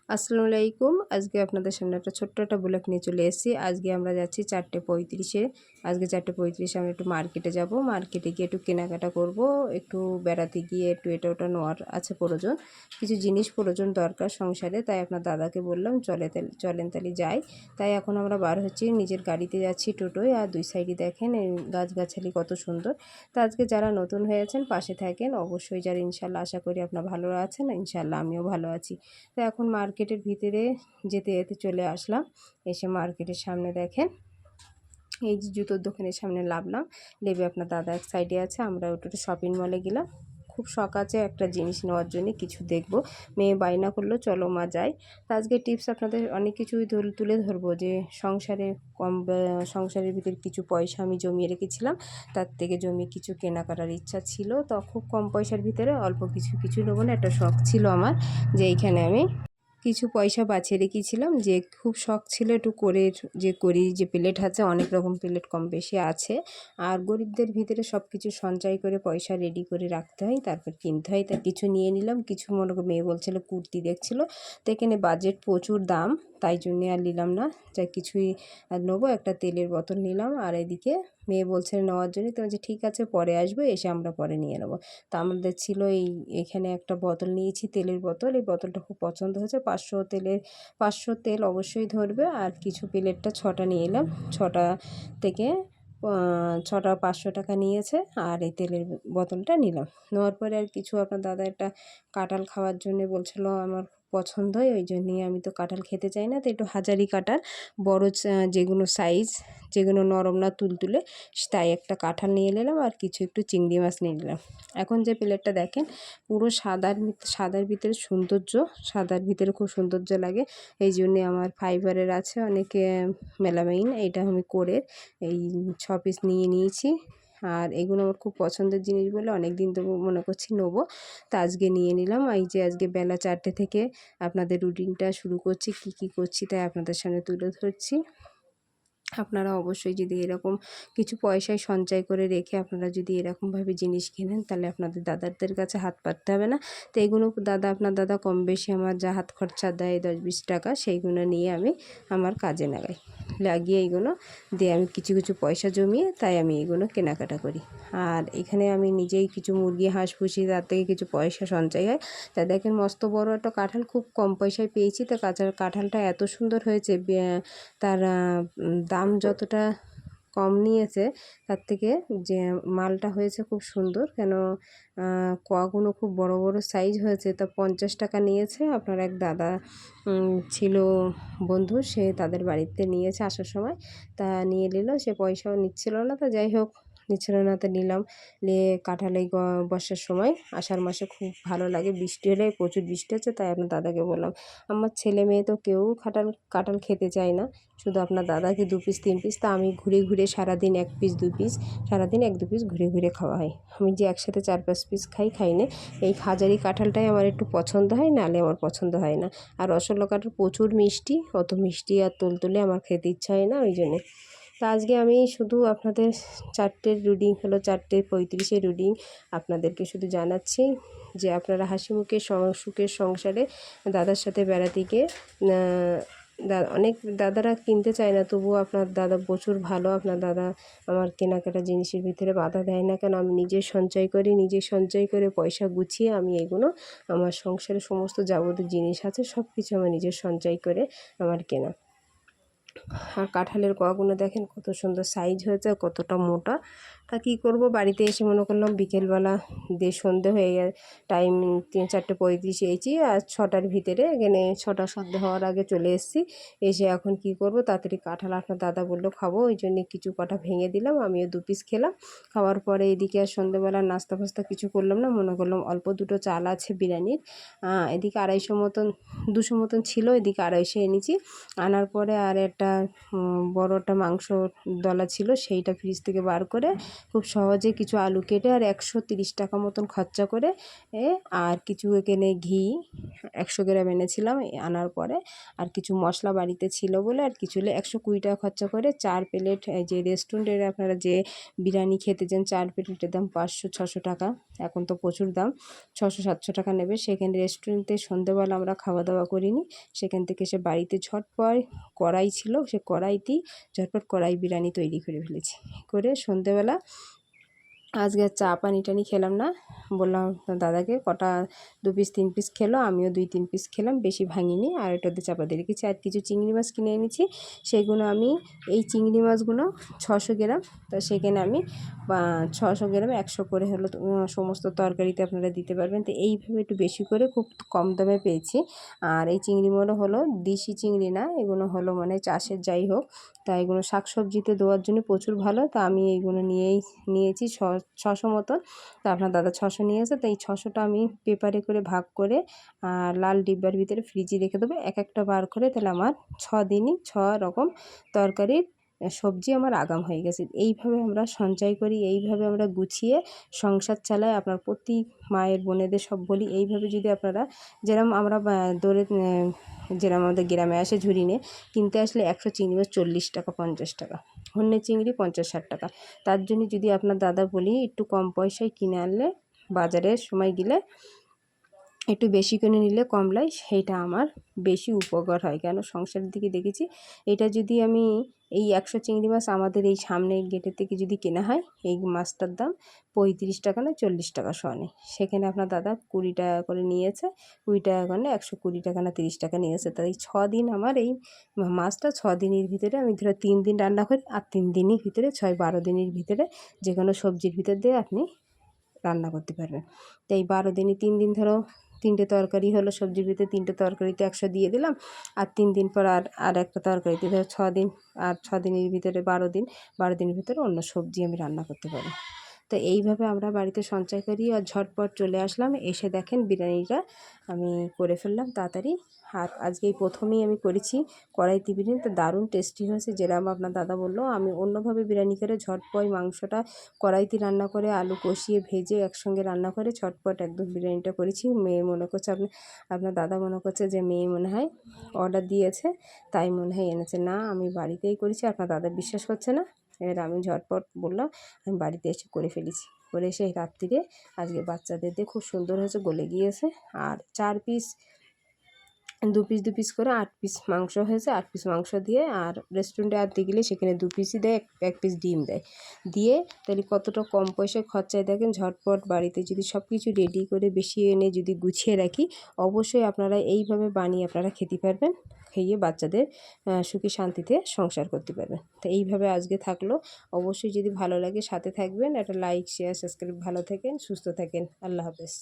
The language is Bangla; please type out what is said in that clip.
আসসালামু আলাইকুম। আজকে আপনাদের সামনে একটা ছোট্ট একটা ব্লগ নিয়ে চলে এসেছি। আজকে আমরা যাচ্ছি 4:35-এ। আজকে 4:35-এ আমরা একটু মার্কেটে যাব। মার্কেটে গিয়ে একটু কেনাকাটা করব। একটু বেড়াতে গিয়ে একটু এটা ওটা নেওয়ার আছে প্রয়োজন। কিছু জিনিস প্রয়োজন দরকার সংসারে। তাই আপনার দাদাকে বললাম চলেন তাহলে যাই। তাই এখন আমরা বার হচ্ছি, নিজের গাড়িতে যাচ্ছি টোটোয়। আর দুই সাইডে দেখেন এই গাছগাছালি কত সুন্দর। তো আজকে যারা নতুন হয়েছেন পাশে থাকেন অবশ্যই, যারা ইনশাল্লাহ আশা করি আপনারা ভালো আছেন। ইনশাল্লাহ আমিও ভালো আছি। তো এখন মার্কেটের ভিতরে যেতে যেতে চলে আসলাম। এসে মার্কেটের সামনে দেখেন এই যে জুতোর দোকানের সামনে নামলাম। নেবে আপনার দাদা এক সাইডে আছে, আমরা ওটা শপিং মলে গেলাম। খুব শখ আছে একটা জিনিস নেওয়ার জন্য, কিছু দেখব। মেয়ে বায়না করলো চলো মা যাই। তো আজকে টিপস আপনাদের অনেক কিছুই তুলে ধরবো, যে সংসারের ভিতরে কিছু পয়সা আমি জমিয়ে রেখেছিলাম। তার থেকে জমিয়ে কিছু কেনাকাটার ইচ্ছা ছিল। তো খুব কম পয়সার ভিতরে অল্প কিছু নেবো না, একটা শখ ছিল আমার, যে এইখানে আমি কিছু পয়সা বাঁচিয়ে রেখেছিলাম। যে খুব শখ ছিল একটু করে যে প্লেট আছে, অনেক রকম প্লেট কম বেশি আছে। আর গরিবদের ভিতরে সব কিছু সঞ্চয় করে পয়সা রেডি করে রাখতে হয়, তারপর কিনতে হয়। তা কিছু নিয়ে নিলাম। কিছু মনে করো মেয়ে বলছিল কুর্তি দেখছিল, তো এখানে বাজেট প্রচুর দাম, তাই জন্যে আর নিলাম না। যা কিছুই আর নেবো, একটা তেলের বোতল নিলাম। আর এদিকে মেয়ে বলছে নেওয়ার জন্য, তো বলছে ঠিক আছে পরে আসবো, এসে আমরা পরে নিয়ে নেবো। তো আমাদের ছিল এখানে একটা বোতল নিয়েছি, তেলের বোতল। এই বোতলটা খুব পছন্দ হয়েছে। 500 তেল অবশ্যই ধরবে। আর কিছু প্লেটটা 6টা নিয়ে এলাম। 6টা থেকে 6টা 500 টাকা নিয়েছে। আর এই তেলের বোতলটা নিলাম। নেওয়ার পরে আর কিছু আপনার দাদা একটা কাঁঠাল খাওয়ার জন্য বলছিল, আমার পছন্দ হয়, ওই জন্যই। আমি তো কাঁঠাল খেতে চাই না, তো একটু হাজারি কাঁঠাল বড় যেগুলো সাইজ, যেগুলো নরম না তুলতুলে, তাই একটা কাঁঠাল নিয়ে নিলাম। আর কিছু একটু চিংড়ি মাছ নিয়ে নিলাম। এখন যে প্লেটটা দেখেন পুরো সাদার ভিতরে সৌন্দর্য, সাদার ভিতরে খুব সৌন্দর্য লাগে। এই জন্যে আমার ফাইবারের আছে অনেকে মেলামাইন, এটা আমি করে এই 6 পিস নিয়ে নিয়েছি। আর এগুলো আমার খুব পছন্দের জিনিস বলে অনেক দিন তো মনে করছি নেবো। তা আজকে নিয়ে নিলাম। এই যে আজকে বেলা 4টে থেকে আপনাদের রুটিনটা শুরু করছি, কি করছি তাই আপনাদের সামনে তুলে ধরছি। আপনারা অবশ্যই যদি এরকম কিছু পয়সায় সঞ্চয় করে রেখে আপনারা যদি এরকমভাবে জিনিস কেনেন, তাহলে আপনাদের দাদাদের কাছে হাত পাততে হবে না। তো এইগুলো আপনার দাদা কম বেশি আমার যা হাত খরচা দেয় 10-20 টাকা, সেইগুলো নিয়ে আমি আমার কাজে লাগিয়ে এইগুলো দিয়ে আমি কিছু পয়সা জমিয়ে তাই আমি এইগুলো কেনাকাটা করি। আর এখানে আমি নিজেই কিছু মুরগি হাঁস পুষি, তার থেকে কিছু পয়সা সঞ্চয় হয়। তা দেখেন মস্ত বড় একটা কাঁঠাল খুব কম পয়সায় পেয়েছি। তো কাঁঠালটা এত সুন্দর হয়েছে, তার দাম যতটা কম নিয়েছে তার থেকে যে মালটা হয়েছে খুব সুন্দর। কেন কোয়াগুলো খুব বড় সাইজ হয়েছে। তা 50 টাকা নিয়েছে। আপনার এক দাদা ছিল বন্ধু, সে তাদের বাড়িতে নিয়েছে আসার সময়। তা নিয়ে নিল, সে পয়সাও নিচ্ছিল না। তা যাই হোক, নিচ্ছিল না তো নিলাম। নিয়ে কাঁঠাল এই বর্ষার সময় আষাঢ় মাসে খুব ভালো লাগে, বৃষ্টি হলে প্রচুর বৃষ্টি হচ্ছে। তাই আপনার দাদাকে বললাম, আমার ছেলে মেয়ে তো কেউ কাঁঠাল খেতে চায় না, শুধু আপনার দাদাকে 2 পিস 3 পিস। তা আমি ঘুরে সারাদিন 1 পিস 2 পিস, সারাদিন 1-2 পিস ঘুরে খাওয়া হয়। আমি যে একসাথে 4-5 পিস খাই না। এই হাজারি কাঁঠালটাই আমার একটু পছন্দ হয়, নাহলে আমার পছন্দ হয় না। আর রসগোল্লা কাঁঠাল প্রচুর মিষ্টি, অত মিষ্টি আর তুলতুলে আমার খেতে ইচ্ছা হয় না, ওই জন্যে। তো আজকে আমি শুধু আপনাদের 4টের রিডিং হলো, 4:35-এর রিডিং আপনাদেরকে শুধু জানাচ্ছি, যে আপনারা হাসি মুখে সুখের সংসারে দাদার সাথে বেড়াতে গিয়ে অনেক দাদারা কিনতে চায় না, তবুও আপনার দাদা প্রচুর ভালো। আপনার দাদা আমার কেনাকাটা জিনিসের ভিতরে বাধা দেয় না। কেন আমি নিজে সঞ্চয় করে পয়সা গুছিয়ে আমি এগুলো আমার সংসারে সমস্ত যাবতীয় জিনিস আছে সব কিছু আমার নিজের সঞ্চয় করে আমার কেনা। আর কাঁঠালের কোয়াগুলো দেখেন কত সুন্দর সাইজ হয়েছে, কতটা মোটা। তা কী করব, বাড়িতে এসে মনে করলাম বিকেলবেলা দিয়ে সন্ধে হয়ে গেছে, টাইম 4:35 এসেছি। আর 6টার ভিতরে এখানে 6টা সন্ধে হওয়ার আগে চলে এসেছি। এসে এখন কি করব, তাড়াতাড়ি কাঁঠাল আপনার দাদা বললো খাবো, ওই জন্যে কিছু কটা ভেঙে দিলাম, আমিও 2 পিস খেলাম। খাওয়ার পরে এদিকে আর সন্ধেবেলা নাস্তা ফাস্তা কিছু করলাম না, মনে করলাম অল্প দুটো চাল আছে বিরিয়ানির, এদিকে 200 মতন ছিল, এদিকে 250 এনেছি। আনার পরে আর একটা বড় একটা মাংস দলা ছিল, সেইটা ফ্রিজ থেকে বার করে খুব সহজে কিছু আলু কেটে আর 130 টাকা মতন খরচা করে আর কিছু এখানে ঘি 100 গ্রাম এনেছিলাম আনার পরে, আর কিছু মশলা বাড়িতে ছিল বলে আর কিছু 120 টাকা খরচা করে 4 প্লেট, এই যে রেস্টুরেন্টের আপনারা যে বিরিয়ানি খেতে যান 4 প্লেটের দাম 500-600 টাকা, এখন তো প্রচুর দাম, 600-700 টাকা নেবে। সেখানে রেস্টুরেন্টে সন্ধ্যেবেলা আমরা খাওয়া দাওয়া করিনি, সেখান থেকে সে বাড়িতে ঝটপট কড়াই ছিল, সে কড়াইতেই ঝটপট কড়াই বিরিয়ানি তৈরি করে ফেলেছি। করে সন্ধ্যেবেলা আজকে চা পানি টানি খেলাম না, বললাম দাদাকে কটা 2 পিস 3 পিস খেলো, আমিও 2-3 পিস খেলাম, বেশি ভাঙিনি, আর ওটাতে চাপা দিয়ে রেখেছি। আর কিছু চিংড়ি মাছ কিনে এনেছি, সেগুলো আমি এই চিংড়ি মাছগুলো 600 গ্রাম, তো সেখানে আমি 600 গ্রামে 100 করে হলো সমস্ত তরকারিতে আপনারা দিতে পারবেন। তো এইভাবে একটু বেশি করে খুব কম দামে পেয়েছি। আর এই চিংড়িগুলো হলো দেশি চিংড়ি না, এগুলো হলো মানে চাষের, যাই হোক, তাই এগুলো শাকসবজিতে দেওয়ার জন্য প্রচুর ভালো। তা আমি এইগুলো নিয়েছি 600 মতন। তা আপনার দাদা 600 নিয়েছে, তো এই 600টা আমি পেপারে করে ভাগ করে লাল ডিব্বার ভিতরে ফ্রিজে রেখে দেবো, এক একটা বার করে, তাহলে আমার 6 দিনই 6 রকম তরকারির সবজি আমার আগাম হয়ে গেছে। এইভাবে আমরা সঞ্চয় করি, এইভাবে আমরা গুছিয়ে সংসার চালাই। আপনার প্রতি মায়ের বোনেদের সব বলি, এইভাবে যদি আপনারা, যেরকম আমরা দৌড়ে যেরকম আমাদের গ্রামে আসে ঝুড়ি নিয়ে কিনতে আসলে 100 চিংড়ি মাছ 40 টাকা 50 টাকা, হন্যে চিংড়ি 50-60 টাকা। তার জন্য যদি আপনার দাদা বলি একটু কম পয়সায় কিনে আনলে, বাজারের সময় গেলে একটু বেশি করে নিলে কমলায়, সেইটা আমার বেশি উপকার হয়। কেন সংসারের দিকে দেখেছি, এটা যদি আমি এই 100 চিংড়ি মাছ আমাদের এই সামনের গেটের থেকে যদি কেনা হয়, এই মাছটার দাম 35 টাকা না 40 টাকা সনে, সেখানে আপনার দাদা 20 টাকা করে নিয়েছে, 20 টাকা করে 120 টাকা না 30 টাকা নিয়েছে। তাই 6 দিন আমার এই মাছটা 6 দিনের ভিতরে আমি ধরো 3 দিন রান্না করি, আর 3 দিনের ভিতরে 6-12 দিনের ভিতরে যে কোনো সবজির ভিতর দিয়ে আপনি রান্না করতে পারবেন। তো এই 12 দিনে 3 দিন ধরো 3টে তরকারি হলো, সবজির ভিতরে 3টে তরকারিতে 100 দিয়ে দিলাম, আর 3 দিন পর আর একটা তরকারিতে ধরো 6 দিন, আর 6 দিনের ভিতরে 12 দিনের ভিতরে অন্য সবজি আমি রান্না করতে পারি। তো এইভাবে আমরা বাড়িতে সঞ্চয় করি। আর ঝটপট চলে আসলাম, এসে দেখেন বিরিয়ানিটা আমি করে ফেললাম তাড়াতাড়ি। আর আজকে এই প্রথমেই আমি করেছি কড়াইতে বিরিয়ানি, তো দারুণ টেস্টি হয়েছে। যেরকম আপনার দাদা বললো, আমি অন্যভাবে বিরিয়ানি করে ঝটপট মাংসটা কড়াইতে রান্না করে আলু কষিয়ে ভেজে একসঙ্গে রান্না করে ঝটপট একদম বিরিয়ানিটা করেছি। মেয়ে মনে করছে, আপনার দাদা মনে করছে যে মেয়ে মনে হয় অর্ডার দিয়েছে, তাই মনে হয় এনেছে, না আমি বাড়িতেই করেছি। আপনার দাদা বিশ্বাস করছে না, এবার আমি ঝটপট বললাম আমি বাড়িতে এসে করে ফেলেছি। করে এসে রাত্রিরে আজকে বাচ্চাদের দিয়ে খুব সুন্দর হয়েছে, গলে গিয়েছে। আর 4 পিস 2 পিস করে 8 পিস মাংস হয়েছে, 8 পিস মাংস দিয়ে, আর রেস্টুরেন্টে আনতে গেলে সেখানে 2 পিসই দেয়, এক পিস ডিম দেয়, দিয়ে তাহলে কতটা কম পয়সায় খরচায় দেখেন। ঝটপট বাড়িতে যদি সব কিছু রেডি করে বেশি এনে যদি গুছিয়ে রাখি, অবশ্যই আপনারা এইভাবে বানিয়ে আপনারা খেতে পারবেন, খেয়ে বাচ্চাদের সুখে শান্তিতে সংসার করতে পারবেন। তো এইভাবে আজকে থাকলো, অবশ্যই যদি ভালো লাগে সাথে থাকবেন, একটা লাইক শেয়ার সাবস্ক্রাইব, ভালো থাকেন সুস্থ থাকেন, আল্লাহ হাফেজ।